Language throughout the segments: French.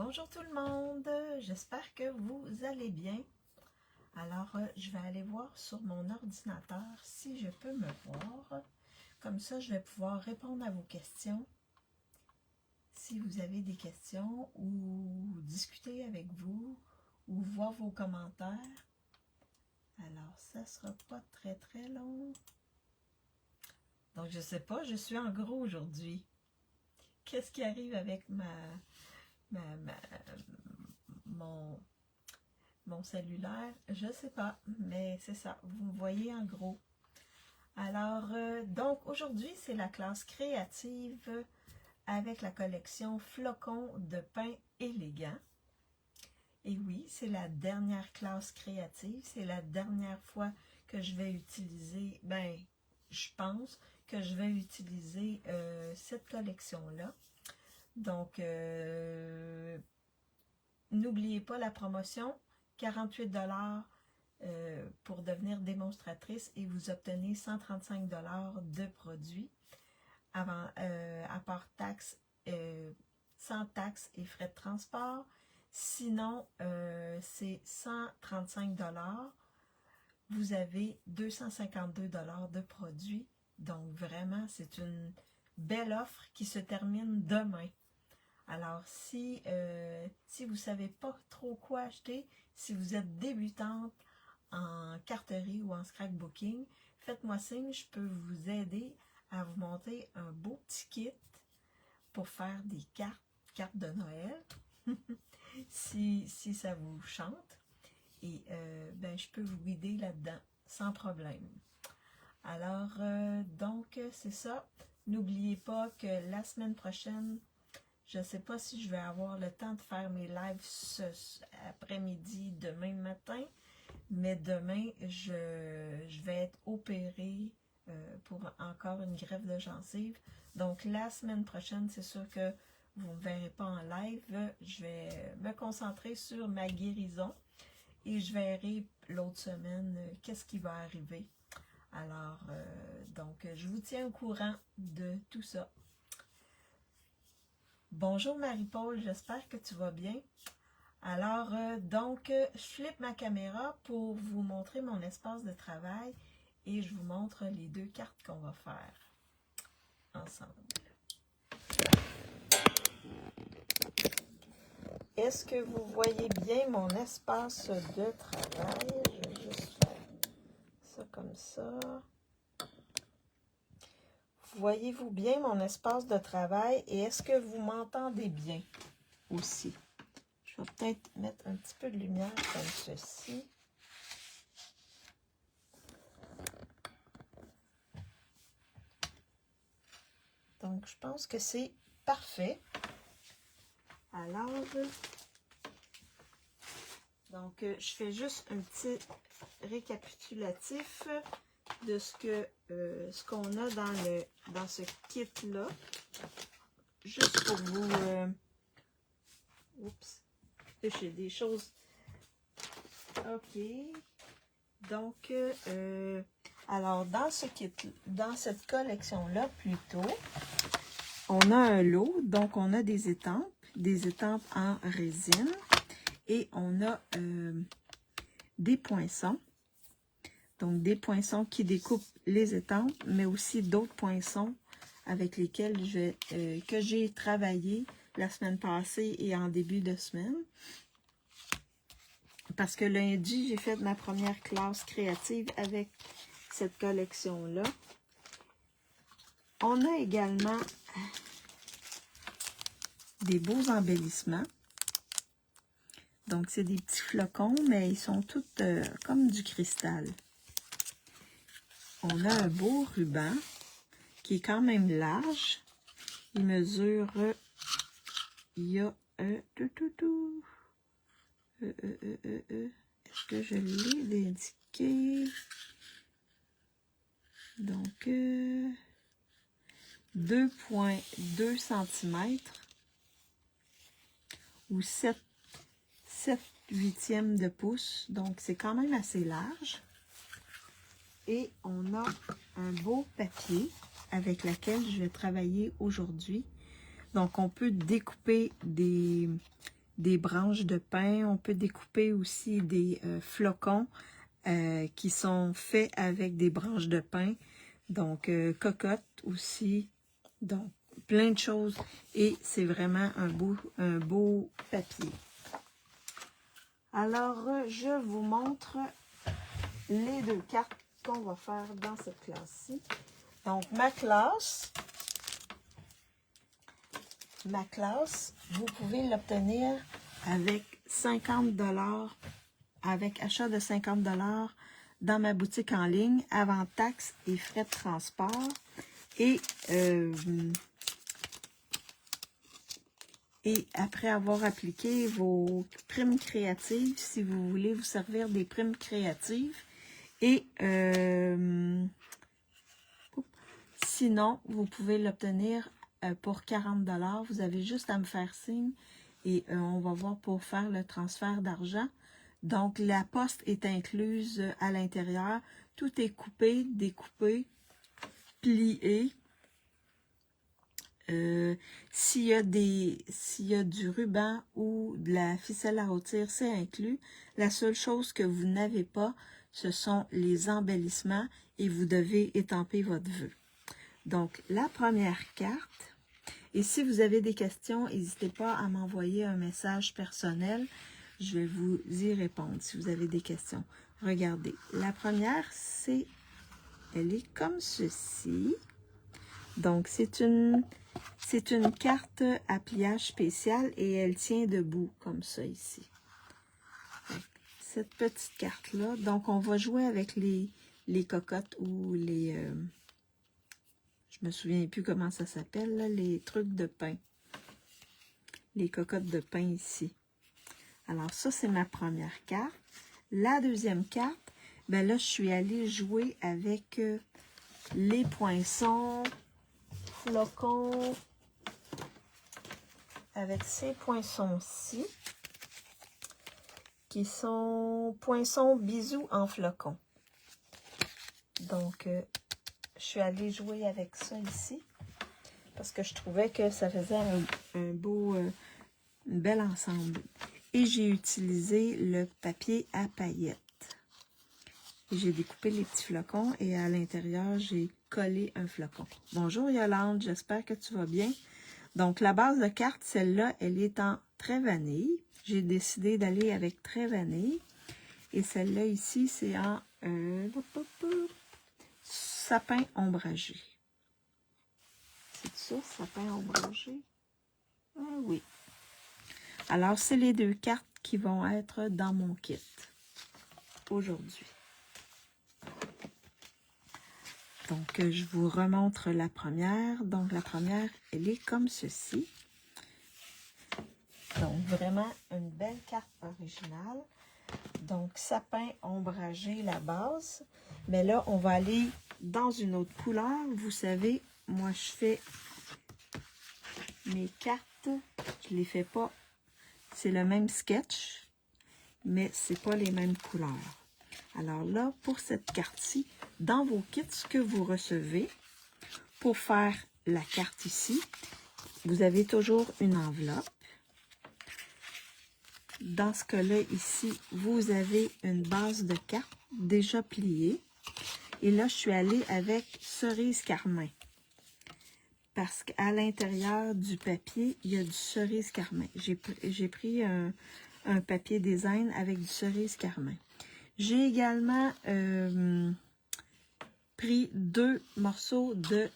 Bonjour tout le monde, j'espère que vous allez bien. Alors, je vais aller voir sur mon ordinateur si je peux me voir. Comme ça, je vais pouvoir répondre à vos questions. Si vous avez des questions ou discuter avec vous ou voir vos commentaires. Alors, ça ne sera pas très long. Donc, je ne sais pas, je suis en gros aujourd'hui. Qu'est-ce qui arrive avec mon cellulaire? Je ne sais pas, mais c'est ça. Vous me voyez en gros. Alors, donc, aujourd'hui, c'est la classe créative avec la collection Flocons de pain élégant. Et oui, c'est la dernière classe créative. C'est la dernière fois que je vais utiliser, je pense que je vais utiliser cette collection-là. Donc, n'oubliez pas la promotion, 48 $ pour devenir démonstratrice et vous obtenez 135 $ de produits à part taxes, sans taxes et frais de transport. Sinon, c'est 135 $. Vous avez 252 $ de produits. Donc, vraiment, c'est une belle offre qui se termine demain. Alors, si vous ne savez pas trop quoi acheter, si vous êtes débutante en carterie ou en scrapbooking, faites-moi signe, je peux vous aider à vous monter un beau petit kit pour faire des cartes de Noël, si ça vous chante. Et je peux vous guider là-dedans, sans problème. Alors, donc, c'est ça. N'oubliez pas que la semaine prochaine, je ne sais pas si je vais avoir le temps de faire mes lives ce après-midi, demain matin, mais demain, je vais être opérée pour encore une greffe de gencive. Donc, la semaine prochaine, c'est sûr que vous ne me verrez pas en live. Je vais me concentrer sur ma guérison et je verrai l'autre semaine qu'est-ce qui va arriver. Alors, donc, je vous tiens au courant de tout ça. Bonjour Marie-Paul, j'espère que tu vas bien. Alors, donc, je flippe ma caméra pour vous montrer mon espace de travail et je vous montre les deux cartes qu'on va faire ensemble. Est-ce que vous voyez bien mon espace de travail? Je vais juste faire ça comme ça. Voyez-vous bien mon espace de travail et est-ce que vous m'entendez bien aussi? Je vais peut-être mettre un petit peu de lumière comme ceci. Donc, je pense que c'est parfait. Alors, donc, je fais juste un petit récapitulatif de ce qu'on a dans ce kit-là. Juste pour vous... oups, j'ai des choses... OK. Donc, alors, dans cette collection-là, plutôt, on a un lot. Donc, on a des étampes en résine. Et on a des poinçons. Donc, des poinçons qui découpent les étampes, mais aussi d'autres poinçons avec lesquels que j'ai travaillé la semaine passée et en début de semaine. Parce que lundi, j'ai fait ma première classe créative avec cette collection-là. On a également des beaux embellissements. Donc, c'est des petits flocons, mais ils sont tous comme du cristal. On a un beau ruban qui est quand même large. Il mesure... il y a... est-ce que je l'ai indiqué? Donc, 2,2 cm ou 7/8 de pouce. Donc, c'est quand même assez large. Et on a un beau papier avec lequel je vais travailler aujourd'hui. Donc, on peut découper des des branches de pin. On peut découper aussi des flocons qui sont faits avec des branches de pin. Donc, cocotte aussi. Donc, plein de choses. Et c'est vraiment un beau papier. Alors, je vous montre les deux cartes qu'on va faire dans cette classe-ci. Donc, ma classe, vous pouvez l'obtenir avec 50 $, avec achat de 50 $ dans ma boutique en ligne, avant taxes et frais de transport. Et après avoir appliqué vos primes créatives, si vous voulez vous servir des primes créatives, et sinon, vous pouvez l'obtenir pour 40 $. Vous avez juste à me faire signe et on va voir pour faire le transfert d'argent. Donc, la poste est incluse à l'intérieur. Tout est coupé, découpé, plié. S'il y a du ruban ou de la ficelle à rôtir, c'est inclus. La seule chose que vous n'avez pas, ce sont les embellissements et vous devez étamper votre vœu. Donc, la première carte. Et si vous avez des questions, n'hésitez pas à m'envoyer un message personnel. Je vais vous y répondre si vous avez des questions. Regardez, la première, elle est comme ceci. Donc, c'est une carte à pliage spécial et elle tient debout comme ça ici. Cette petite carte-là, donc on va jouer avec les cocottes ou les... je me souviens plus comment ça s'appelle, les trucs de pain. Les cocottes de pain ici. Alors ça, c'est ma première carte. La deuxième carte, ben là, je suis allée jouer avec les poinçons, flocons, avec ces poinçons-ci, qui sont poinçons bisous en flocons. Donc, je suis allée jouer avec ça ici, parce que je trouvais que ça faisait un bel ensemble. Et j'ai utilisé le papier à paillettes. J'ai découpé les petits flocons et à l'intérieur, j'ai collé un flocon. Bonjour Yolande, j'espère que tu vas bien. Donc, la base de carte, celle-là, elle est en trait vanille. J'ai décidé d'aller avec trait vanille. Et celle-là ici, c'est en sapin ombragé. C'est ça, sapin ombragé? Ah oui. Alors, c'est les deux cartes qui vont être dans mon kit aujourd'hui. Donc, je vous remontre la première. Donc, la première, elle est comme ceci. Donc, vraiment une belle carte originale. Donc, sapin ombragé, la base. Mais là, on va aller dans une autre couleur. Vous savez, moi, je fais mes cartes. Je ne les fais pas. C'est le même sketch, mais ce n'est pas les mêmes couleurs. Alors là, pour cette carte-ci, dans vos kits, ce que vous recevez, pour faire la carte ici, vous avez toujours une enveloppe. Dans ce cas-là, ici, vous avez une base de cartes déjà pliée. Et là, je suis allée avec cerise carmin. Parce qu'à l'intérieur du papier, il y a du cerise carmin. J'ai pris un papier design avec du cerise carmin. J'ai également pris 2 morceaux de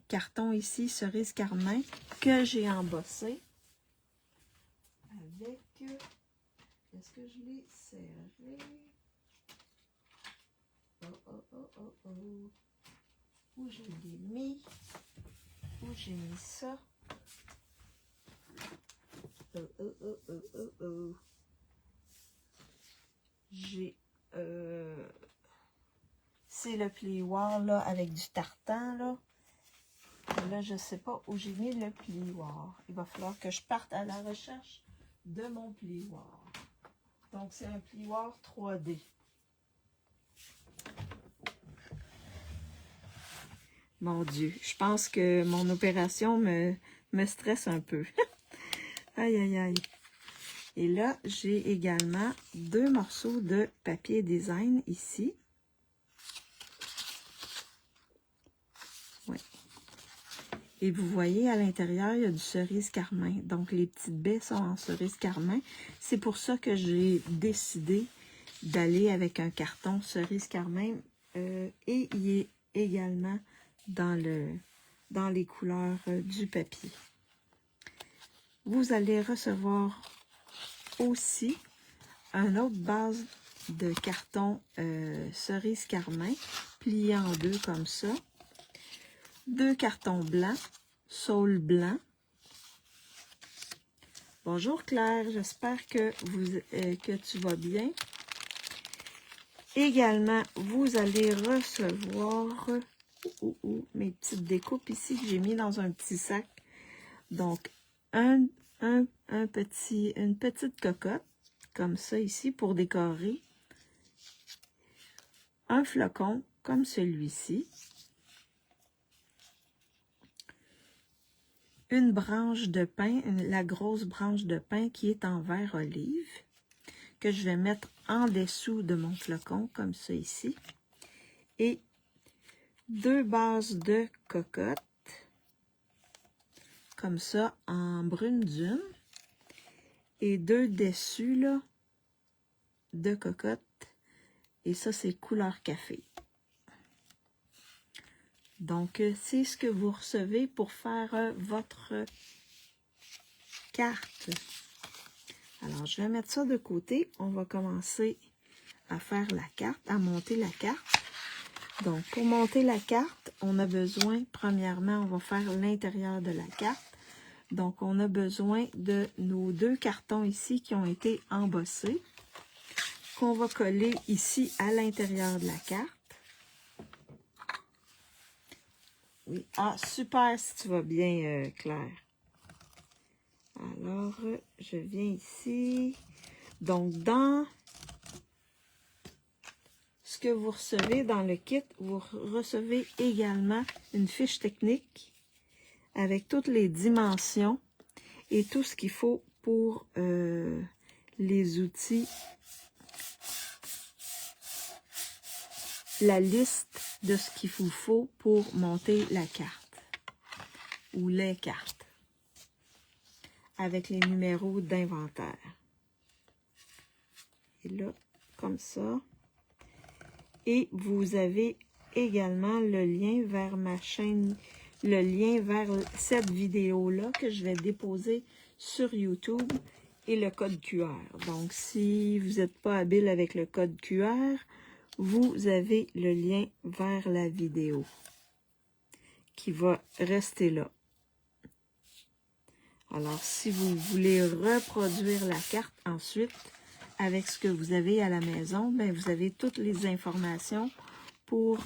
carton ici, cerise carmin, que j'ai embossé avec... Est-ce que je l'ai serré? Où je l'ai mis? Où j'ai mis ça? J'ai... c'est le plioir, là, avec du tartan, là. Et là, je ne sais pas où j'ai mis le plioir. Il va falloir que je parte à la recherche de mon plioir. Donc, c'est un plioir 3D. Mon Dieu, je pense que mon opération me stresse un peu. Aïe, aïe, aïe. Et là, j'ai également 2 morceaux de papier design ici. Ouais. Et vous voyez, à l'intérieur, il y a du cerise carmin. Donc, les petites baies sont en cerise carmin. C'est pour ça que j'ai décidé d'aller avec un carton cerise carmin. Et il est également dans les couleurs du papier. Vous allez recevoir aussi une autre base de carton cerise carmin, plié en 2 comme ça. 2 cartons blancs, saule blanc. Bonjour Claire, j'espère que tu vas bien. Également, vous allez recevoir mes petites découpes ici que j'ai mis dans un petit sac. Donc, une petite cocotte, comme ça ici, pour décorer. Un flocon, comme celui-ci. Une branche de pin, la grosse branche de pin qui est en vert olive, que je vais mettre en dessous de mon flocon, comme ça ici. Et 2 bases de cocotte, comme ça, en brune dune. Et 2 dessus, là, de cocotte. Et ça, c'est couleur café. Donc, c'est ce que vous recevez pour faire votre carte. Alors, je vais mettre ça de côté. On va commencer à faire la carte, à monter la carte. Donc, pour monter la carte, on a besoin, premièrement, on va faire l'intérieur de la carte. Donc, on a besoin de nos 2 cartons ici qui ont été embossés, qu'on va coller ici à l'intérieur de la carte. Oui. Ah, super si tu vas bien, Claire. Alors, je viens ici. Donc, dans ce que vous recevez dans le kit, vous recevez également une fiche technique avec toutes les dimensions et tout ce qu'il faut pour les outils. La liste de ce qu'il vous faut pour monter la carte ou les cartes avec les numéros d'inventaire. Et là, comme ça. Et vous avez également le lien vers ma chaîne, le lien vers cette vidéo-là que je vais déposer sur YouTube et le code QR. Donc, si vous n'êtes pas habile avec le code QR, vous avez le lien vers la vidéo qui va rester là. Alors, si vous voulez reproduire la carte ensuite avec ce que vous avez à la maison, bien, vous avez toutes les informations pour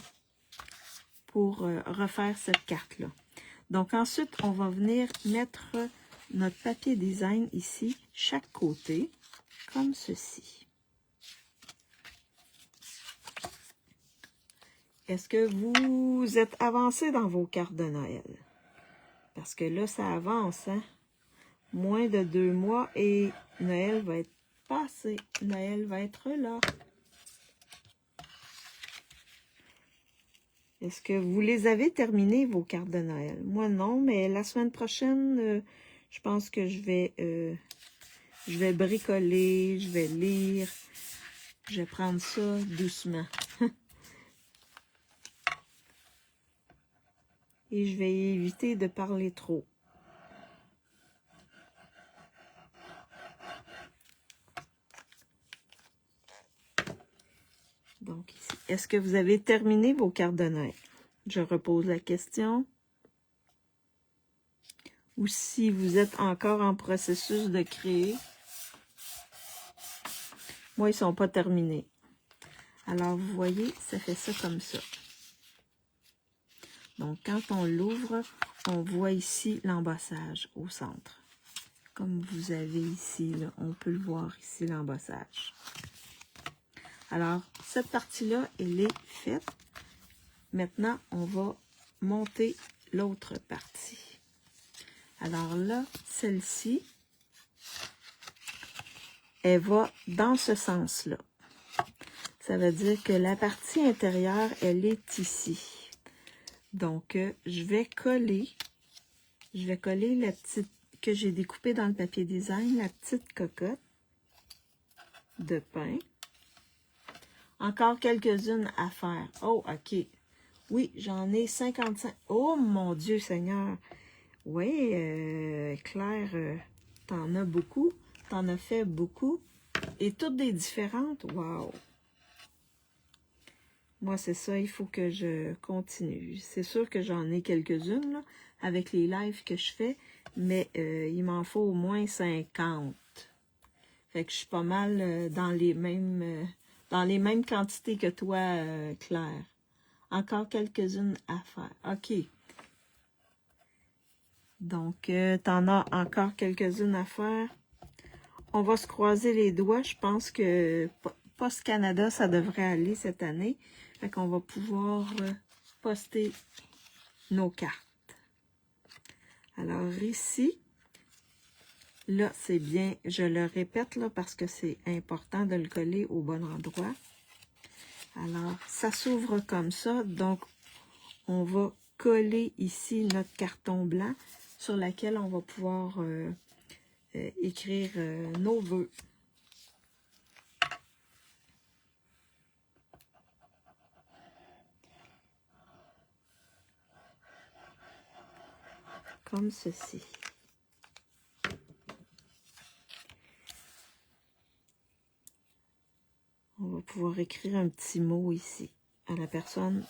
refaire cette carte-là. Donc, ensuite, on va venir mettre notre papier design ici, chaque côté, comme ceci. Est-ce que vous êtes avancé dans vos cartes de Noël? Parce que là, ça avance, hein? Moins de 2 mois et Noël va être passé. Noël va être là. Est-ce que vous les avez terminées, vos cartes de Noël? Moi, non, mais la semaine prochaine, je pense que je vais bricoler, je vais lire. Je vais prendre ça doucement. Et je vais éviter de parler trop. Donc, ici, est-ce que vous avez terminé vos cartes de Noël? Je repose la question. Ou si vous êtes encore en processus de créer. Moi, ils ne sont pas terminés. Alors, vous voyez, ça fait ça comme ça. Donc, quand on l'ouvre, on voit ici l'embossage au centre. Comme vous avez ici, là, on peut le voir ici, l'embossage. Alors, cette partie-là, elle est faite. Maintenant, on va monter l'autre partie. Alors là, celle-ci, elle va dans ce sens-là. Ça veut dire que la partie intérieure, elle est ici. Donc, je vais coller la petite que j'ai découpée dans le papier design, la petite cocotte de pain. Encore quelques-unes à faire. Oh, OK. Oui, j'en ai 55. Oh, mon Dieu Seigneur. Oui, Claire, t'en as beaucoup. T'en as fait beaucoup. Et toutes des différentes. Wow. Moi, c'est ça, il faut que je continue. C'est sûr que j'en ai quelques-unes, là, avec les lives que je fais, mais il m'en faut au moins 50. Fait que je suis pas mal dans les mêmes quantités que toi, Claire. Encore quelques-unes à faire. OK. Donc, t'en as encore quelques-unes à faire. On va se croiser les doigts. Je pense que Post Canada, ça devrait aller cette année. Fait qu'on va pouvoir poster nos cartes. Alors ici, là, c'est bien, je le répète là parce que c'est important de le coller au bon endroit. Alors, ça s'ouvre comme ça. Donc, on va coller ici notre carton blanc sur lequel on va pouvoir écrire nos vœux. Comme ceci. On va pouvoir écrire un petit mot ici à la personne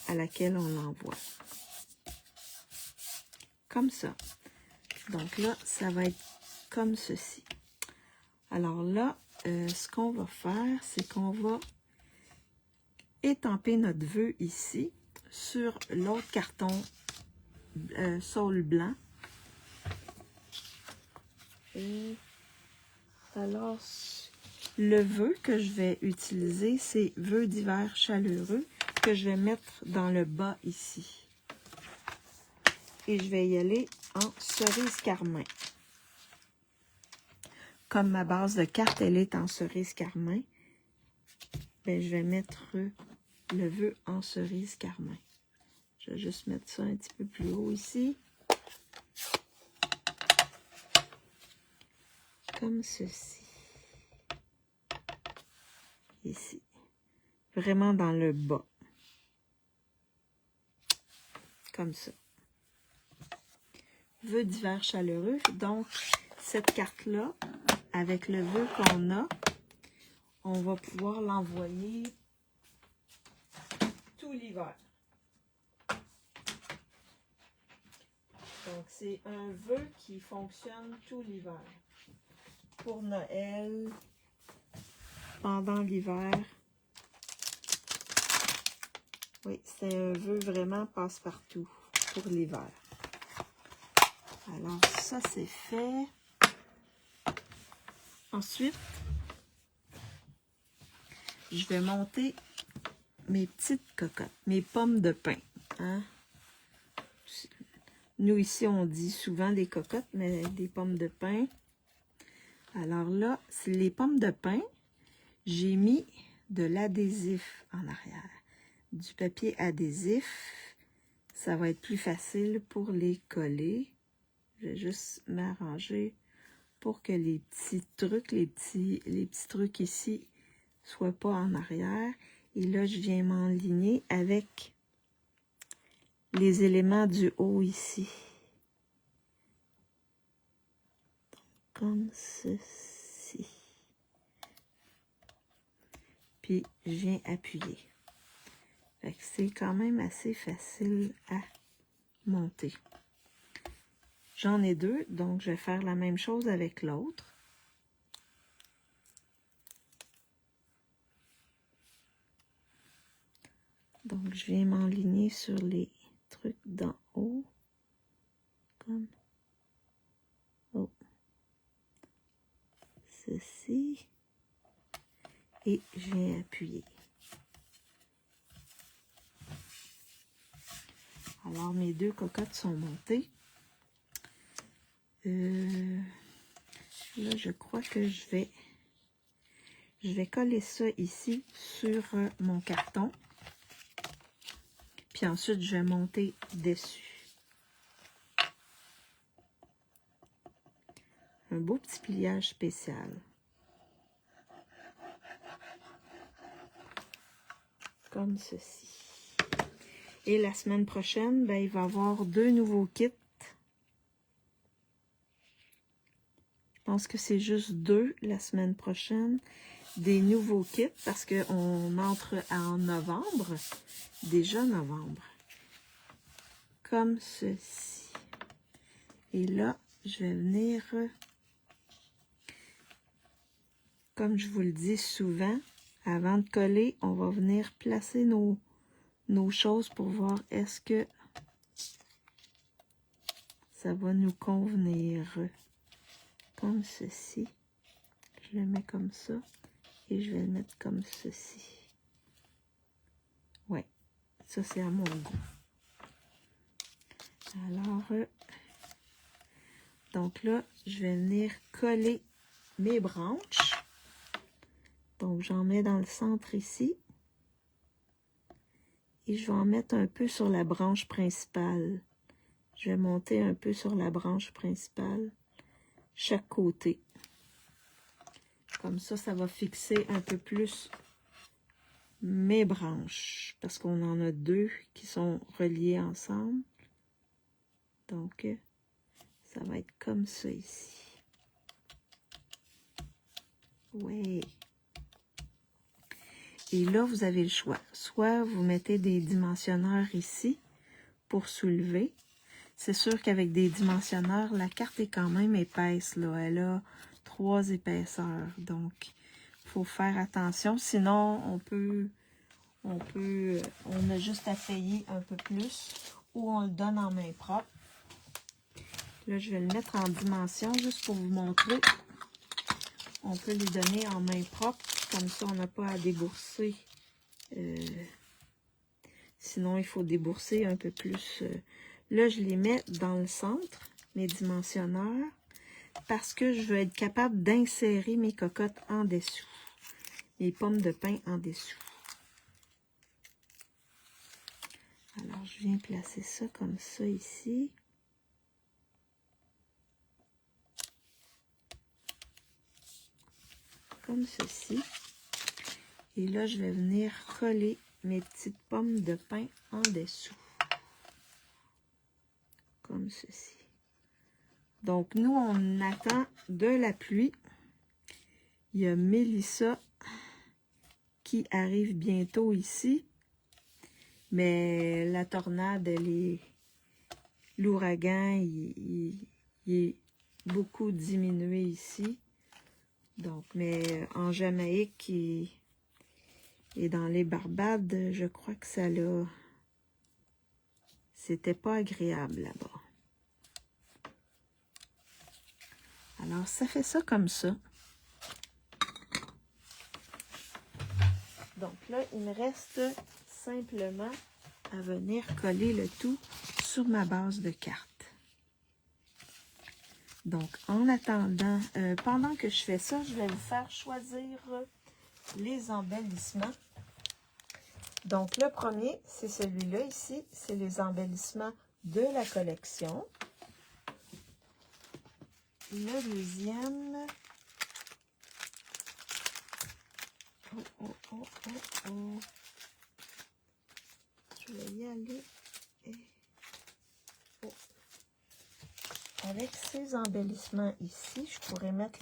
à laquelle on l'envoie. Comme ça. Donc là, ça va être comme ceci. Alors là, ce qu'on va faire, c'est qu'on va étamper notre vœu ici sur l'autre carton saule blanc. Et alors, le vœu que je vais utiliser, c'est vœu d'hiver chaleureux que je vais mettre dans le bas ici. Et je vais y aller en cerise carmin. Comme ma base de carte, elle est en cerise carmin, ben, je vais mettre le vœu en cerise carmin. Je vais juste mettre ça un petit peu plus haut ici. Comme ceci. Ici. Vraiment dans le bas. Comme ça. Vœu d'hiver chaleureux. Donc, cette carte-là, avec le vœu qu'on a, on va pouvoir l'envoyer tout l'hiver. Donc, c'est un vœu qui fonctionne tout l'hiver. Pour Noël, pendant l'hiver. Oui, c'est un vœu vraiment passe-partout pour l'hiver. Alors, ça, c'est fait. Ensuite, je vais monter mes petites cocottes, mes pommes de pin. Hein? Nous, ici, on dit souvent des cocottes, mais des pommes de pin. Alors là, c'est les pommes de pin. J'ai mis de l'adhésif en arrière. Du papier adhésif. Ça va être plus facile pour les coller. Je vais juste m'arranger pour que les petits trucs, les petits trucs ici soient pas en arrière. Et là, je viens m'enligner avec les éléments du haut ici. Comme ceci. Puis, je viens appuyer. Fait que c'est quand même assez facile à monter. J'en ai deux, donc je vais faire la même chose avec l'autre. Donc, je viens m'enligner sur les trucs d'en haut. Comme oh. Ceci. Et je viens appuyer. Alors, mes deux cocottes sont montées. Là, je crois que je vais Je vais coller ça ici sur mon carton. Puis ensuite, je vais monter dessus. Un beau petit pliage spécial. Comme ceci. Et la semaine prochaine, ben, il va y avoir 2 nouveaux kits. Je pense que c'est juste 2 la semaine prochaine. Des nouveaux kits parce qu'on entre en novembre. Déjà novembre. Comme ceci. Et là, je vais venir, comme je vous le dis souvent, avant de coller, on va venir placer nos choses pour voir est-ce que ça va nous convenir. Comme ceci. Je le mets comme ça. Et je vais le mettre comme ceci. Ouais, ça c'est à mon goût. Alors, donc là, je vais venir coller mes branches. Donc, j'en mets dans le centre ici. Et je vais en mettre un peu sur la branche principale. Je vais monter un peu sur la branche principale, chaque côté. Comme ça, ça va fixer un peu plus mes branches. Parce qu'on en a 2 qui sont reliées ensemble. Donc, ça va être comme ça ici. Ouais. Et là, vous avez le choix. Soit vous mettez des dimensionneurs ici pour soulever. C'est sûr qu'avec des dimensionneurs, la carte est quand même épaisse, là. Elle a 3 épaisseurs. Donc, il faut faire attention. Sinon, on a juste à payer un peu plus ou on le donne en main propre. Là, je vais le mettre en dimension juste pour vous montrer. On peut les donner en main propre. Comme ça, on n'a pas à débourser. Sinon, il faut débourser un peu plus. Là, je les mets dans le centre, mes dimensionneurs, parce que je veux être capable d'insérer mes cocottes en dessous. Mes pommes de pin en dessous. Alors, je viens placer ça comme ça ici. Comme ceci. Et là, je vais venir coller mes petites pommes de pin en dessous. Comme ceci. Donc, nous, on attend de la pluie. Il y a Mélissa qui arrive bientôt ici. Mais la tornade, l'ouragan, il est beaucoup diminué ici. Donc, mais en Jamaïque et dans les Barbades, je crois que ça l'a... C'était pas agréable là-bas. Alors, ça fait ça comme ça. Donc là, il me reste simplement à venir coller le tout sur ma base de carte. Donc, en attendant, pendant que je fais ça, je vais vous faire choisir les embellissements. Donc, le premier, c'est celui-là ici. C'est les embellissements de la collection. Le deuxième... Je vais y aller. Avec ces embellissements ici, je pourrais mettre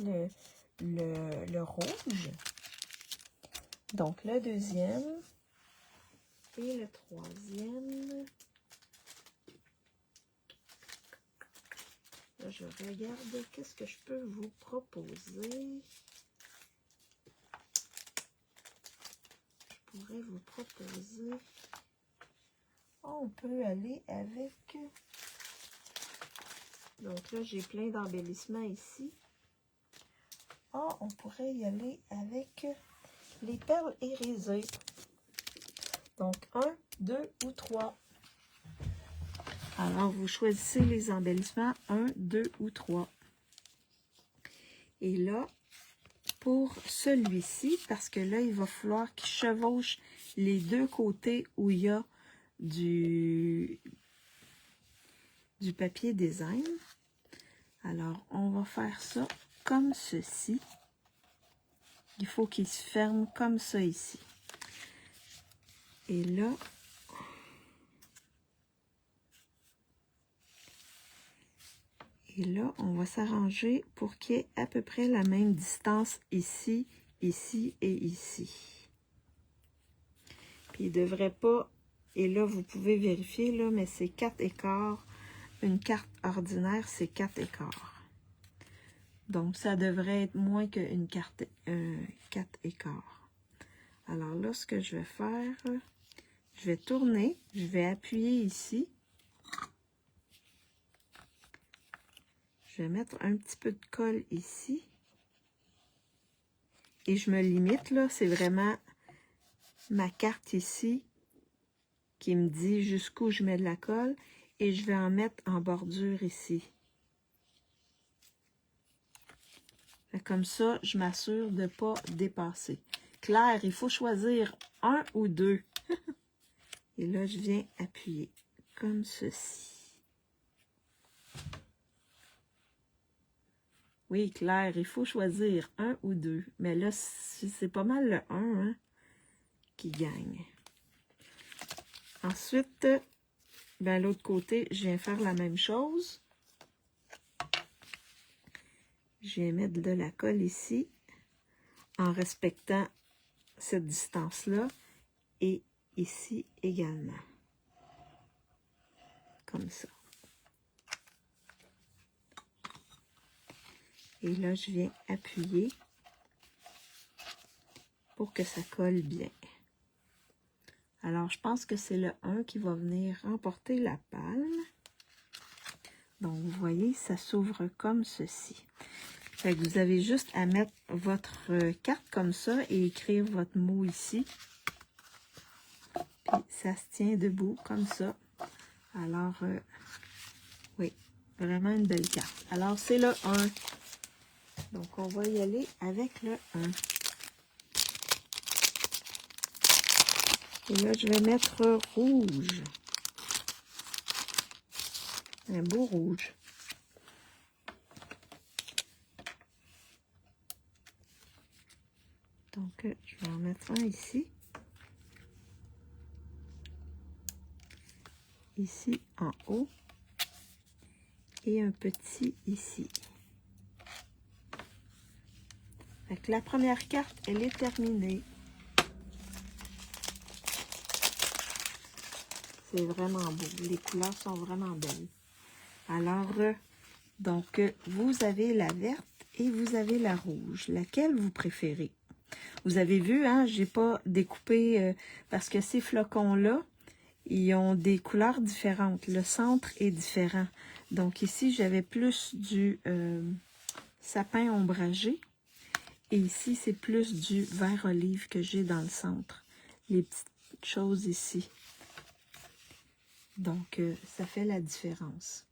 le rouge. Donc, le deuxième et le troisième. Là, je regarde qu'est-ce que je peux vous proposer. Je pourrais vous proposer... Oh, on peut aller avec... Donc là, j'ai plein d'embellissements ici. Oh, on pourrait y aller avec les perles irisées. Donc, 1, 2 ou 3. Alors, vous choisissez les embellissements 1, 2 ou 3. Et là, pour celui-ci, parce que là, il va falloir qu'il chevauche les deux côtés où il y a du papier design. Alors, on va faire ça comme ceci. Il faut qu'il se ferme comme ça ici. Et là, on va s'arranger pour qu'il y ait à peu près la même distance ici, ici et ici. Puis il ne devrait pas, et là vous pouvez vérifier, là, mais c'est 4 écarts. Une carte ordinaire, c'est 4 écarts. Donc ça devrait être moins qu'une carte 4 écarts. Alors là, ce que je vais faire, je vais tourner, je vais appuyer ici. Je vais mettre un petit peu de colle ici. Et je me limite, là, c'est vraiment ma carte ici qui me dit jusqu'où je mets de la colle. Et je vais en mettre en bordure ici. Comme ça, je m'assure de ne pas dépasser. Claire, il faut choisir un ou deux. Et là, je viens appuyer comme ceci. Oui, Claire, il faut choisir un ou deux. Mais là, c'est pas mal le 1 hein, qui gagne. Ensuite, ben, l'autre côté, je viens faire la même chose. Je viens mettre de la colle ici en respectant cette distance-là et ici également. Comme ça. Et là, je viens appuyer pour que ça colle bien. Alors, je pense que c'est le 1 qui va venir remporter la palme. Donc, vous voyez, ça s'ouvre comme ceci. Fait que vous avez juste à mettre votre carte comme ça et écrire votre mot ici. Puis, ça se tient debout comme ça. Alors, oui, vraiment une belle carte. Alors, c'est le 1. Donc, on va y aller avec le 1. Et là, je vais mettre rouge. Un beau rouge. Donc, je vais en mettre un ici. Ici, en haut. Et un petit ici. Fait que la première carte, elle est terminée. C'est vraiment beau. Les couleurs sont vraiment belles. Alors, donc, vous avez la verte et vous avez la rouge. Laquelle vous préférez? Vous avez vu, hein, j'ai pas découpé parce que ces flocons-là, ils ont des couleurs différentes. Le centre est différent. Donc ici, j'avais plus du sapin ombragé. Et ici, c'est plus du vert olive que j'ai dans le centre. Les petites choses ici. Donc, ça fait la différence.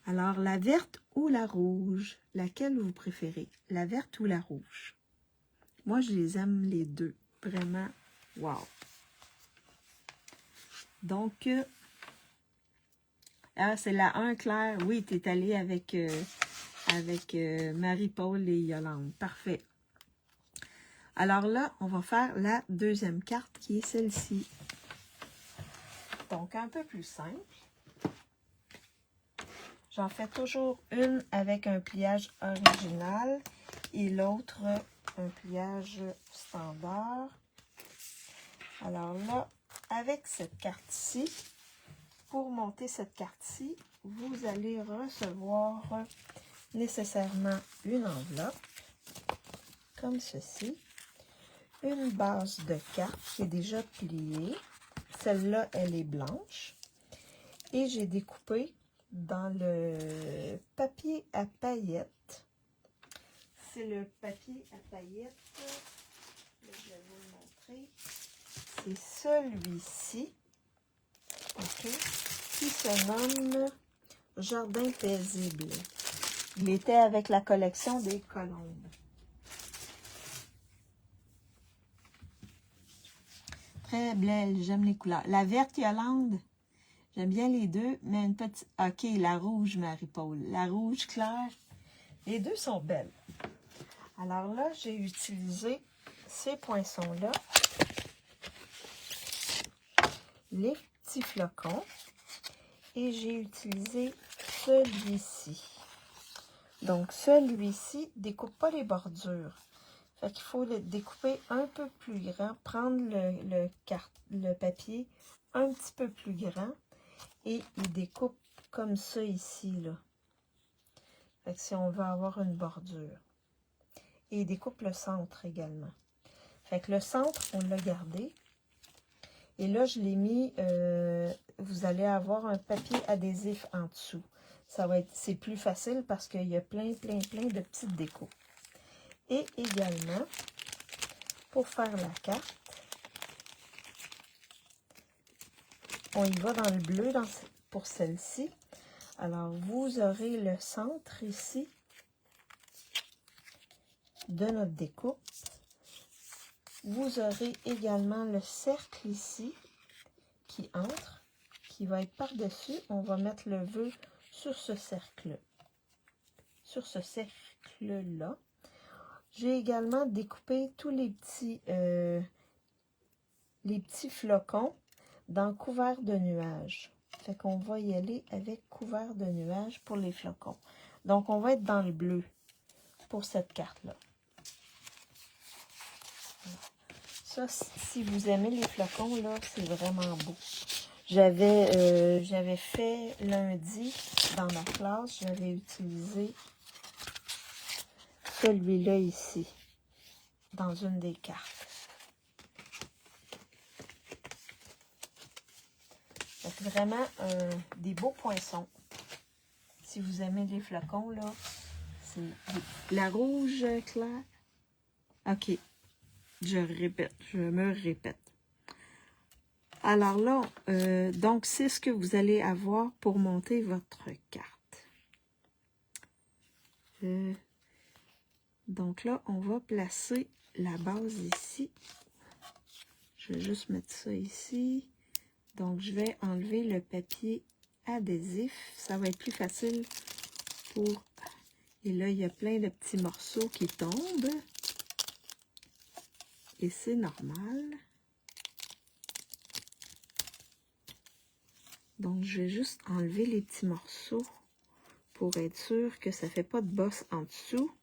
Alors, la verte ou la rouge, laquelle vous préférez? La verte ou la rouge? Moi, je les aime les deux. Vraiment, wow! Donc, c'est la 1, Claire. Oui, tu es allée avec, Marie-Paul et Yolande. Parfait. Alors là, on va faire la deuxième carte qui est celle-ci. Donc, un peu plus simple. J'en fais toujours une avec un pliage original et l'autre un pliage standard. Alors là, avec cette carte-ci, pour monter cette carte-ci, vous allez recevoir nécessairement une enveloppe, comme ceci, une base de carte qui est déjà pliée. Celle-là, elle est blanche. Et j'ai découpé dans le papier à paillettes. C'est le papier à paillettes. Je vais vous le montrer. C'est celui-ci. OK, qui se nomme Jardin paisible. Il était avec la collection des colombes. Très belle, j'aime les couleurs. La verte Yolande, j'aime bien les deux, mais une petite... OK, la rouge, Marie-Paul. La rouge claire. Les deux sont belles. Alors là, j'ai utilisé ces poinçons-là. Les petits flocons. Et j'ai utilisé celui-ci. Donc, celui-ci découpe pas les bordures. Fait qu'il faut le découper un peu plus grand. Prendre le papier un petit peu plus grand. Et il découpe comme ça ici, là. Fait que si on veut avoir une bordure. Et il découpe le centre également. Fait que le centre, on l'a gardé. Et là, je l'ai mis, vous allez avoir un papier adhésif en dessous. C'est plus facile parce qu'il y a plein de petites décos. Et également, pour faire la carte, on y va dans le bleu pour celle-ci. Alors, vous aurez le centre ici de notre découpe. Vous aurez également le cercle ici qui entre, qui va être par-dessus. On va mettre le vœu sur ce cercle. Sur ce cercle-là. J'ai également découpé tous les petits flocons dans couvert de nuages. Fait qu'on va y aller avec couvert de nuages pour les flocons. Donc, on va être dans le bleu pour cette carte-là. Ça, si vous aimez les flocons, là, c'est vraiment beau. J'avais fait lundi dans ma classe, j'avais utilisé celui-là ici, dans une des cartes. C'est vraiment des beaux poinçons. Si vous aimez les flocons, là, c'est la rouge claire. OK. Je me répète. Alors là, donc c'est ce que vous allez avoir pour monter votre carte. Donc là, on va placer la base ici. Je vais juste mettre ça ici. Donc, je vais enlever le papier adhésif. Ça va être plus facile pour... Et là, il y a plein de petits morceaux qui tombent. Et c'est normal. Donc, je vais juste enlever les petits morceaux pour être sûr que ça ne fait pas de bosse en dessous.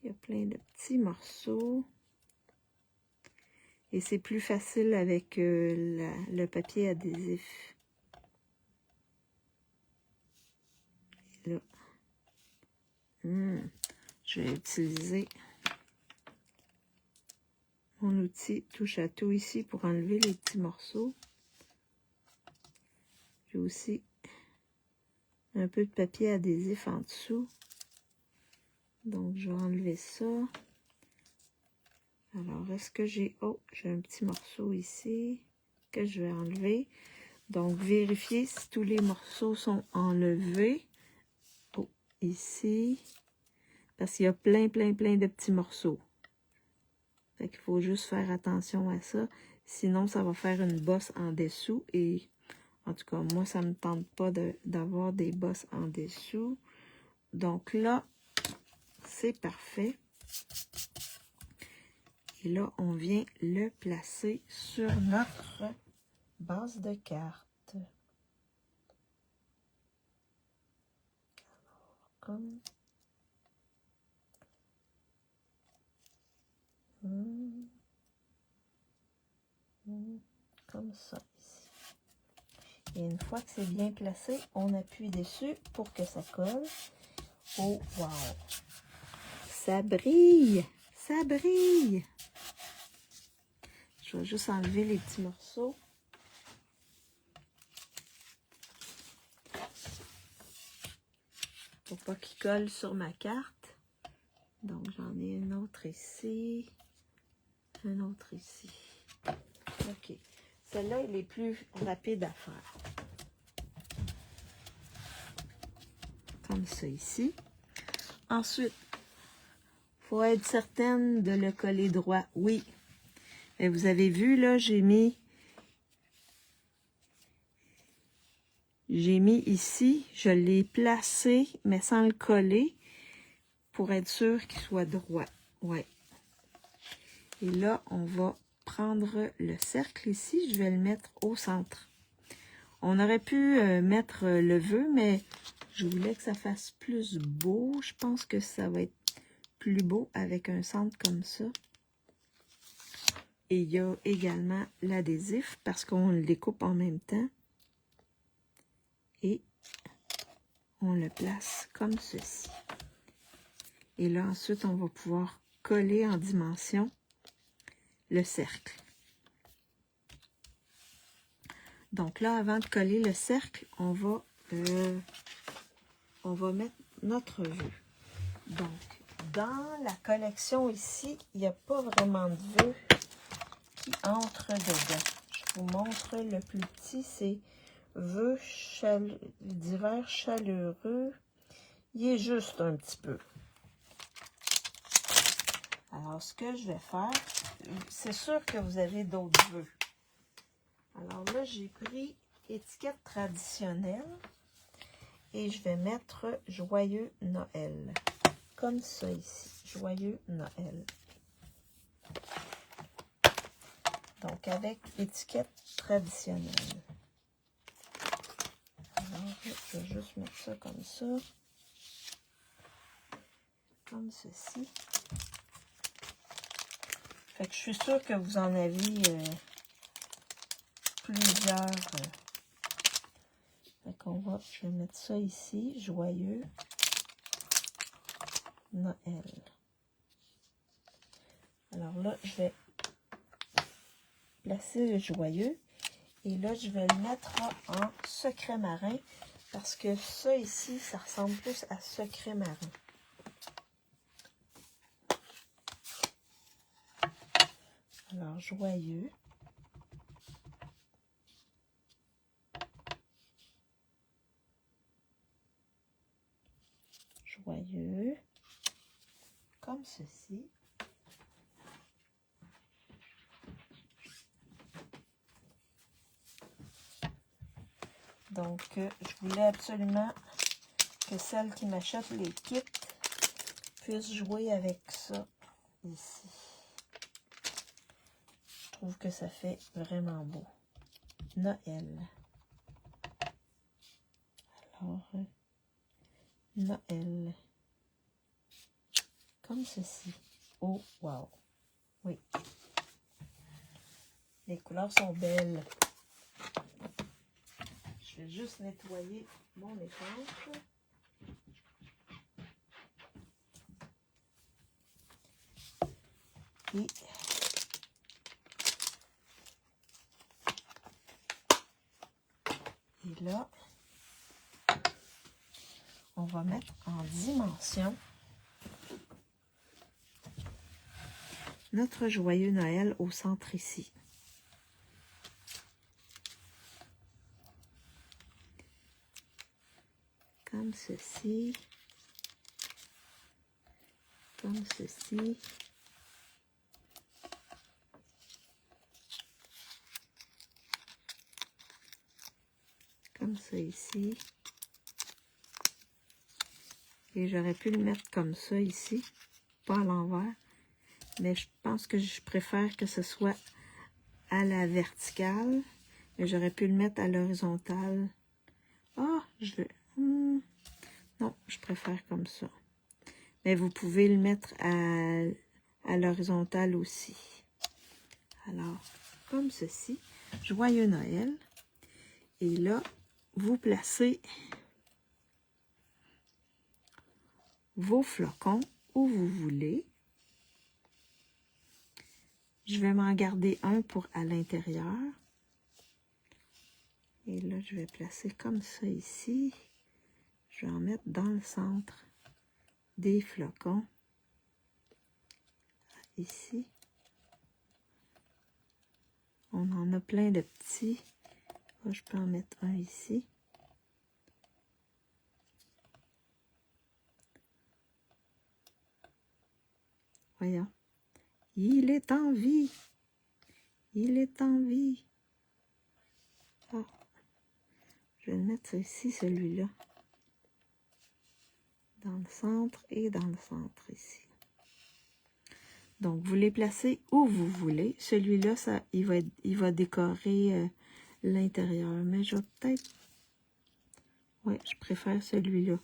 Il y a plein de petits morceaux. Et c'est plus facile avec le papier adhésif. Et là, je vais utiliser mon outil touche à tout ici pour enlever les petits morceaux. J'ai aussi un peu de papier adhésif en dessous. Donc, je vais enlever ça. Alors, est-ce que j'ai... Oh, j'ai un petit morceau ici que je vais enlever. Donc, vérifiez si tous les morceaux sont enlevés. Oh, ici. Parce qu'il y a plein de petits morceaux. Fait qu'il faut juste faire attention à ça. Sinon, ça va faire une bosse en dessous. Et en tout cas, moi, ça ne me tente pas d'avoir des bosses en dessous. Donc là, c'est parfait. Et là, on vient le placer sur notre base de carte. Comme ça ici. Et une fois que c'est bien placé, on appuie dessus pour que ça colle. Oh, wow! Ça brille! Ça brille! Je vais juste enlever les petits morceaux. Pour pas qu'ils collent sur ma carte. Donc, j'en ai une autre ici. Un autre ici. OK. Celle-là, elle est plus rapide à faire. Comme ça ici. Ensuite, il faut être certaine de le coller droit. Oui. Et vous avez vu, là, j'ai mis ici, je l'ai placé, mais sans le coller, pour être sûr qu'il soit droit. Ouais. Et là, on va prendre le cercle ici, je vais le mettre au centre. On aurait pu mettre le vœu, mais je voulais que ça fasse plus beau. Je pense que ça va être plus beau avec un centre comme ça. Et il y a également l'adhésif parce qu'on le découpe en même temps. Et on le place comme ceci. Et là, ensuite, on va pouvoir coller en dimension le cercle. Donc là, avant de coller le cercle, on va mettre notre vœu. Donc, dans la collection ici, il n'y a pas vraiment de vœu qui entre dedans. Je vous montre le plus petit, c'est vœu d'hiver chaleureux. Il est juste un petit peu. Alors, ce que je vais faire, c'est sûr que vous avez d'autres vœux. Alors là, j'ai pris étiquette traditionnelle et je vais mettre Joyeux Noël. Comme ça ici, Joyeux Noël. Donc, avec étiquette traditionnelle. Alors, je vais juste mettre ça comme ça. Comme ceci. Fait que je suis sûre que vous en avez plusieurs. Fait qu'on va, je vais mettre ça ici, Joyeux Noël. Alors là, je vais placer le joyeux. Et là, je vais le mettre en secret marin. Parce que ça ici, ça ressemble plus à secret marin. Alors, joyeux. Joyeux. Comme ceci. Donc, je voulais absolument que celle qui m'achète les kits puisse jouer avec ça ici. Je trouve que ça fait vraiment beau. Noël. Alors, Noël. Comme ceci. Oh, wow. Oui. Les couleurs sont belles. Je vais juste nettoyer mon éponge. Et là, on va mettre en dimension notre joyeux Noël au centre ici. Comme ceci. Comme ceci. Comme ça ici. Et j'aurais pu le mettre comme ça ici, pas à l'envers. Mais je pense que je préfère que ce soit à la verticale. Mais j'aurais pu le mettre à l'horizontale. Ah, je veux... non, je préfère comme ça. Mais vous pouvez le mettre à l'horizontale aussi. Alors, comme ceci. Joyeux Noël. Et là, vous placez vos flocons où vous voulez. Je vais m'en garder un pour à l'intérieur. Et là, je vais placer comme ça ici. Je vais en mettre dans le centre des flocons. Ici. On en a plein de petits. Là, je peux en mettre un ici. Voyons. Il est en vie. Il est en vie. Ah, je vais le mettre ici, celui-là. Dans le centre et dans le centre ici. Donc, vous les placez où vous voulez. Celui-là, il va décorer l'intérieur. Mais je vais peut-être... Ouais, je préfère celui-là.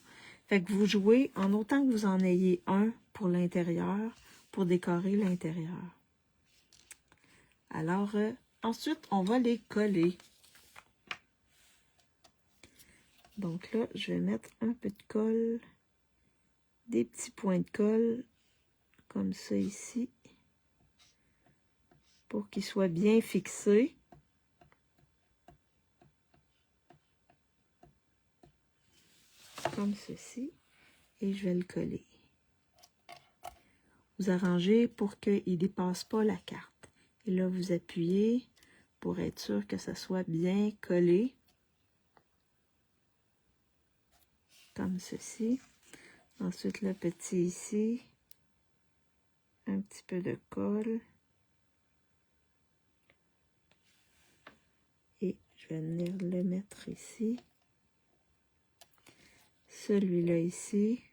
Fait que vous jouez en autant que vous en ayez un pour l'intérieur, pour décorer l'intérieur. Alors, ensuite, on va les coller. Donc là, je vais mettre un peu de colle, des petits points de colle, comme ça ici, pour qu'ils soient bien fixés. Comme ceci. Et je vais le coller. Vous arrangez pour qu'il ne dépasse pas la carte. Et là, vous appuyez pour être sûr que ça soit bien collé. Comme ceci. Ensuite, le petit ici. Un petit peu de colle. Et je vais venir le mettre ici. Celui-là ici.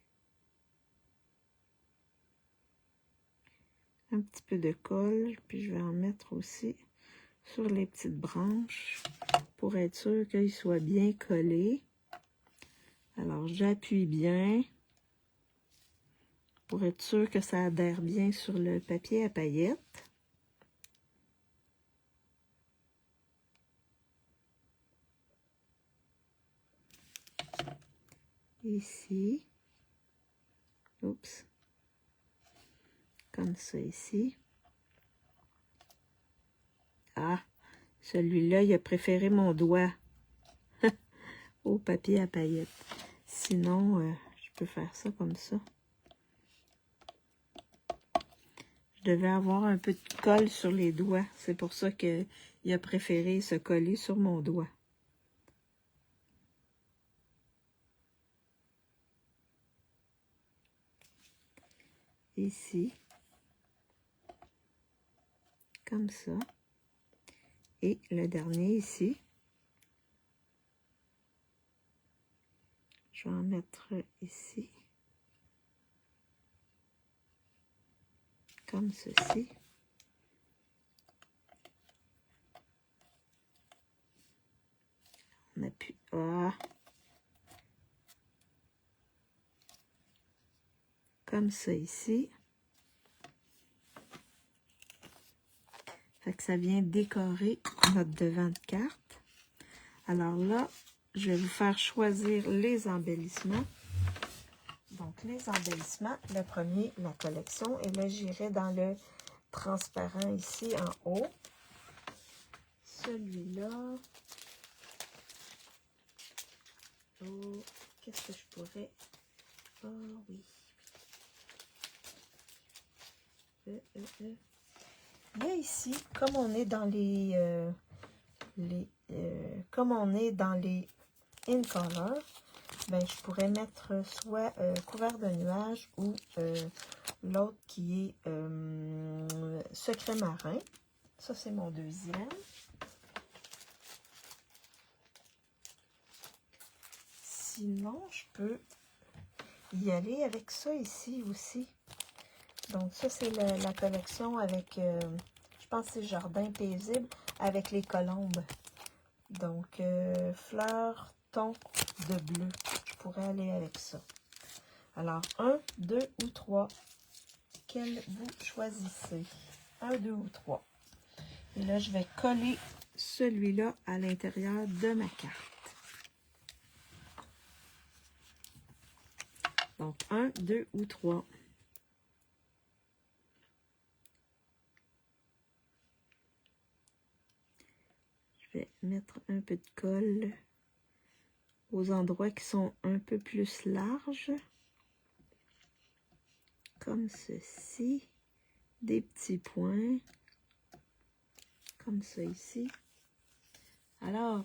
Un petit peu de colle. Puis je vais en mettre aussi sur les petites branches pour être sûr qu'il soit bien collé. Alors, j'appuie bien pour être sûr que ça adhère bien sur le papier à paillettes. Ici. Oups. Comme ça ici. Ah, celui-là, il a préféré mon doigt au papier à paillettes. Sinon, je peux faire ça comme ça. Je devais avoir un peu de colle sur les doigts. C'est pour ça qu'il a préféré se coller sur mon doigt. Ici. Comme ça. Et le dernier ici. Je vais en mettre ici. Comme ceci. On appuie. Ah. Comme ça ici. Fait que ça vient décorer notre devant de carte. Alors là, je vais vous faire choisir les embellissements. Donc, les embellissements, le premier, la collection. Et là, j'irai dans le transparent ici en haut. Celui-là. Oh, qu'est-ce que je pourrais... Oh, oui. Il y a ici, comme on est dans comme on est dans les in color, ben, je pourrais mettre soit couvert de nuages ou l'autre qui est secret marin. Ça, c'est mon deuxième. Sinon, je peux y aller avec ça ici aussi. Donc, ça, c'est la collection avec, je pense que c'est Jardin paisible avec les colombes. Donc, fleurs, ton de bleu. Je pourrais aller avec ça. Alors, 1, 2 ou 3. Quel vous choisissez? 1, 2 ou 3. Et là, je vais coller celui-là à l'intérieur de ma carte. Donc, 1, 2 ou 3. Je vais mettre un peu de colle aux endroits qui sont un peu plus larges. Comme ceci. Des petits points. Comme ça ici. Alors,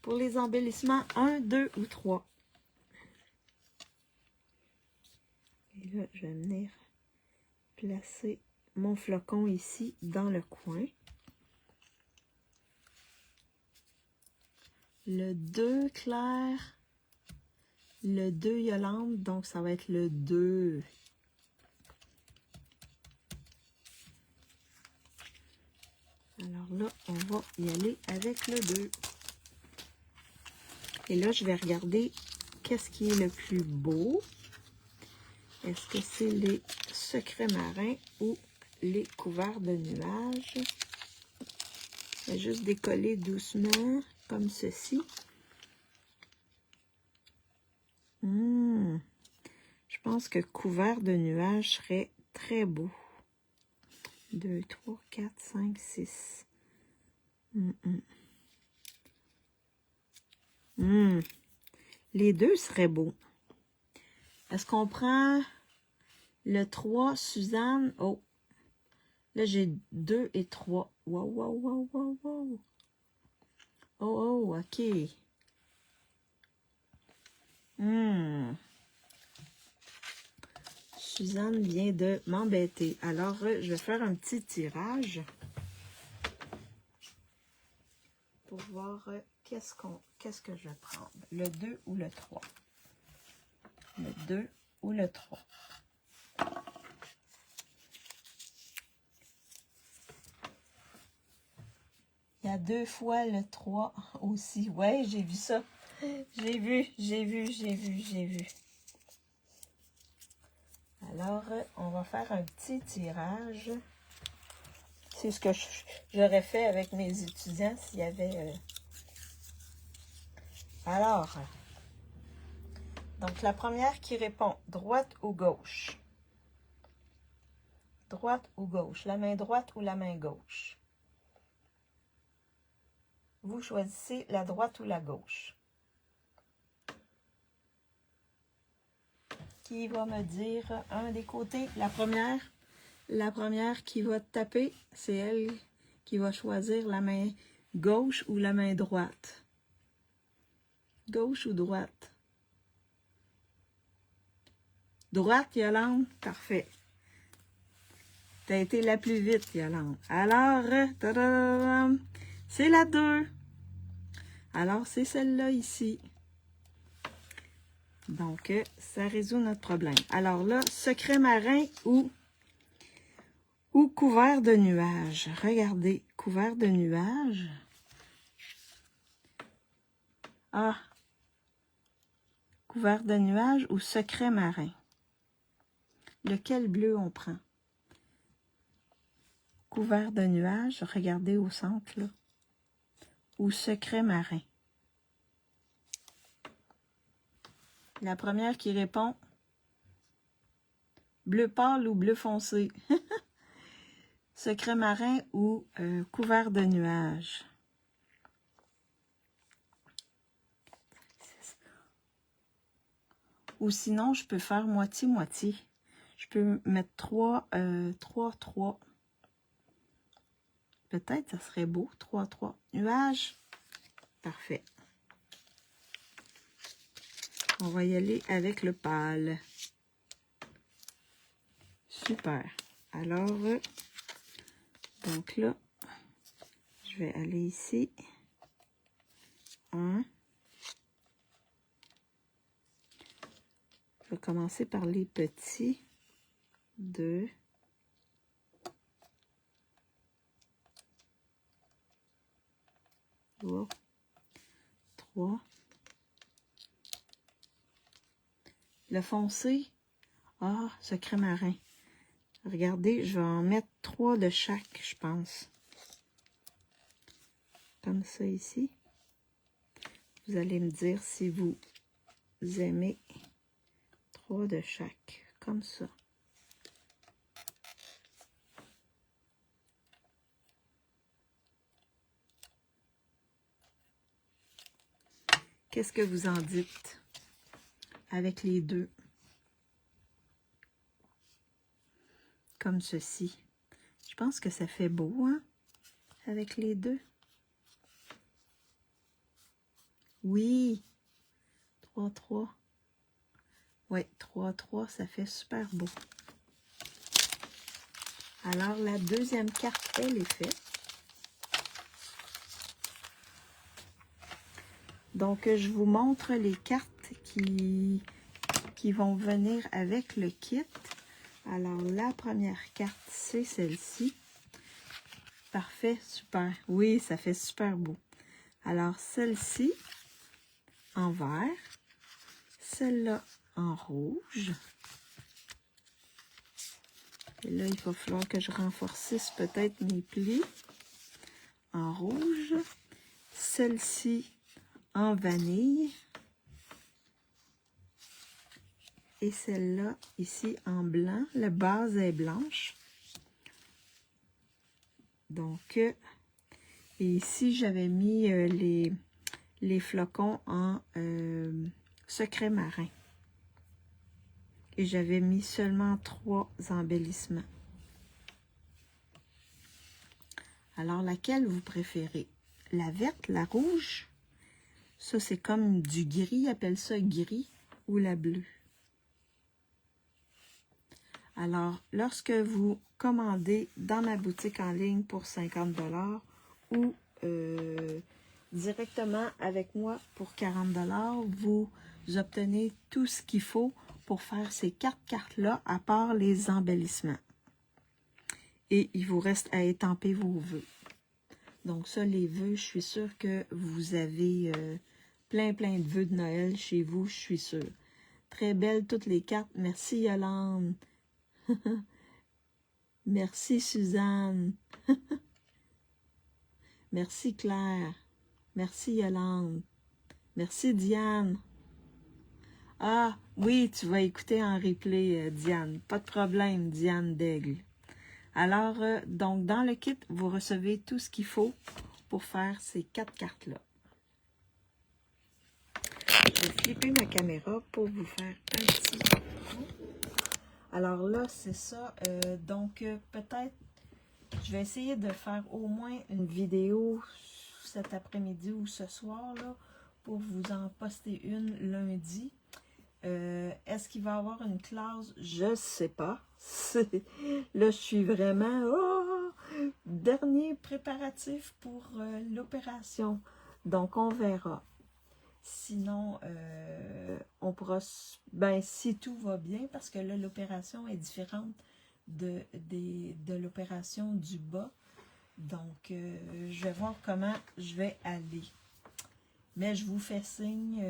pour les embellissements, 1, 2 ou 3. Et là, je vais venir placer mon flocon ici dans le coin. Le 2 clair, le 2 Yolande, donc ça va être le 2. Alors là, on va y aller avec le 2. Et là, je vais regarder qu'est-ce qui est le plus beau. Est-ce que c'est les secrets marins ou les couverts de nuages? Je vais juste décoller doucement, comme ceci. Je pense que couvert de nuages serait très beau. 2, 3, 4, 5, 6. Les deux seraient beaux. Est-ce qu'on prend le 3, Suzanne? Oh, là j'ai 2 et 3. Wow, wow, wow, wow, wow. Oh, oh, ok. Suzanne vient de m'embêter. Alors, je vais faire un petit tirage pour voir qu'est-ce que je vais prendre. Le 2 ou le 3? Le 2 ou le 3? Il y a 2 fois le 3 aussi. Ouais, j'ai vu ça. J'ai vu. Alors, on va faire un petit tirage. C'est ce que j'aurais fait avec mes étudiants s'il y avait... Alors, donc la première qui répond, droite ou gauche? Droite ou gauche? La main droite ou la main gauche? Vous choisissez la droite ou la gauche. Qui va me dire un des côtés? La première qui va taper, c'est elle qui va choisir la main gauche ou la main droite. Gauche ou droite? Droite, Yolande? Parfait. T'as été la plus vite, Yolande. Alors, c'est la 2. Alors, c'est celle-là ici. Donc, ça résout notre problème. Alors là, secret marin ou couvert de nuages. Regardez, couvert de nuages. Ah, couvert de nuages ou secret marin. Lequel bleu on prend? Couvert de nuages, regardez au centre, là. Ou secret marin. La première qui répond, bleu pâle ou bleu foncé? Secret marin ou couvert de nuages? Ou sinon, je peux faire moitié-moitié. Je peux mettre 3, 3. Peut-être, ça serait beau. 3, 3. Nuages. Parfait. On va y aller avec le pâle. Super. Alors, donc là, je vais aller ici. 1. Je vais commencer par les petits. 2. 3. Le foncé. Ah, secret marin. Regardez, je vais en mettre 3 de chaque, je pense. Comme ça ici. Vous allez me dire si vous aimez 3 de chaque. Comme ça. Qu'est-ce que vous en dites avec les deux? Comme ceci. Je pense que ça fait beau, hein? Avec les deux. Oui. 3, 3. Oui, 3, 3, ça fait super beau. Alors, la deuxième carte, elle est faite. Donc, je vous montre les cartes qui vont venir avec le kit. Alors, la première carte, c'est celle-ci. Parfait, super. Oui, ça fait super beau. Alors, celle-ci en vert. Celle-là en rouge. Et là, il va falloir que je renforcisse peut-être mes plis. En rouge. Celle-ci en vanille. Et celle-là, ici, en blanc. La base est blanche. Donc, et ici, j'avais mis les flocons en secret marin. Et j'avais mis seulement 3 embellissements. Alors, laquelle vous préférez? La verte, la rouge? Ça, c'est comme du gris, ils appellent ça gris, ou la bleue. Alors, lorsque vous commandez dans ma boutique en ligne pour 50 $ ou directement avec moi pour 40 $, vous obtenez tout ce qu'il faut pour faire ces 4 cartes-là, à part les embellissements. Et il vous reste à étamper vos vœux. Donc ça, les vœux, je suis sûre que vous avez plein de vœux de Noël chez vous, je suis sûre. Très belles toutes les cartes. Merci Yolande. Merci Suzanne. Merci Claire. Merci Yolande. Merci Diane. Ah, oui, tu vas écouter en replay, Diane. Pas de problème, Diane Daigle. Alors, donc, dans le kit, vous recevez tout ce qu'il faut pour faire ces 4 cartes-là. Je vais flipper ma caméra pour vous faire un petit... Alors là, c'est ça. Donc, peut-être, je vais essayer de faire au moins une vidéo cet après-midi ou ce soir, là, pour vous en poster une lundi. Est-ce qu'il va y avoir une classe? Je ne sais pas. Là, je suis vraiment... Oh, dernier préparatif pour l'opération. Donc, on verra. Sinon, on pourra... Ben, si tout va bien, parce que là, l'opération est différente de l'opération du bas. Donc, je vais voir comment je vais aller. Mais je vous fais signe.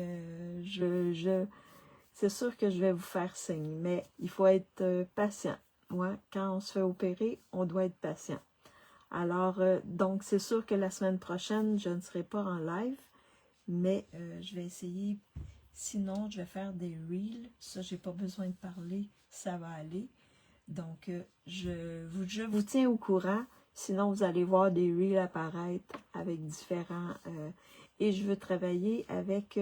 C'est sûr que je vais vous faire signe, mais il faut être patient. Ouais, quand on se fait opérer, on doit être patient. Alors, donc, c'est sûr que la semaine prochaine, je ne serai pas en live, mais je vais essayer. Sinon, je vais faire des reels. Ça, j'ai pas besoin de parler, ça va aller. Donc, je vous tiens au courant. Sinon, vous allez voir des reels apparaître avec différents... et je veux travailler avec...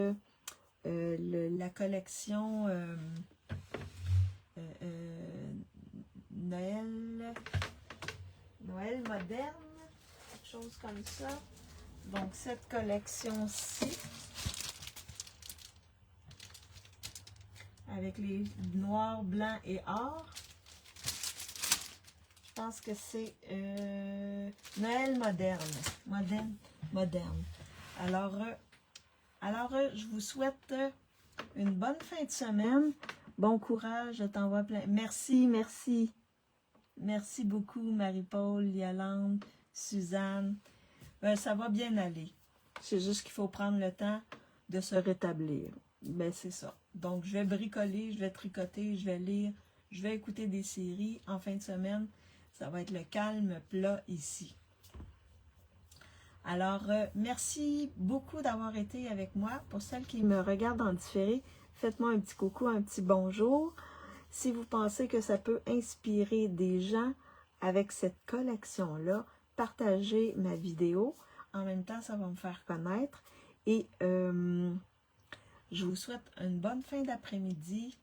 la collection Noël moderne, quelque chose comme ça. Donc, cette collection-ci, avec les noirs, blancs et or, je pense que c'est Noël moderne. Alors, je vous souhaite une bonne fin de semaine. Bon courage, je t'envoie plein. Merci. Merci beaucoup, Marie-Paul, Yolande, Suzanne. Ça va bien aller. C'est juste qu'il faut prendre le temps de se rétablir. Ben, c'est ça. Donc, je vais bricoler, je vais tricoter, je vais lire, je vais écouter des séries. En fin de semaine, ça va être le calme plat ici. Alors, merci beaucoup d'avoir été avec moi. Pour celles qui me regardent en différé, faites-moi un petit coucou, un petit bonjour. Si vous pensez que ça peut inspirer des gens avec cette collection-là, partagez ma vidéo. En même temps, ça va me faire connaître. Et je vous souhaite une bonne fin d'après-midi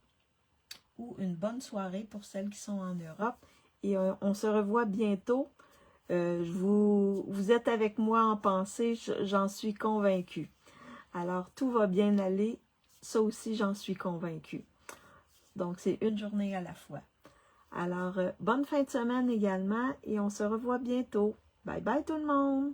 ou une bonne soirée pour celles qui sont en Europe. Et on se revoit bientôt. Vous êtes avec moi en pensée, j'en suis convaincue. Alors, tout va bien aller. Ça aussi, j'en suis convaincue. Donc, c'est une journée à la fois. Alors, bonne fin de semaine également et on se revoit bientôt. Bye bye tout le monde!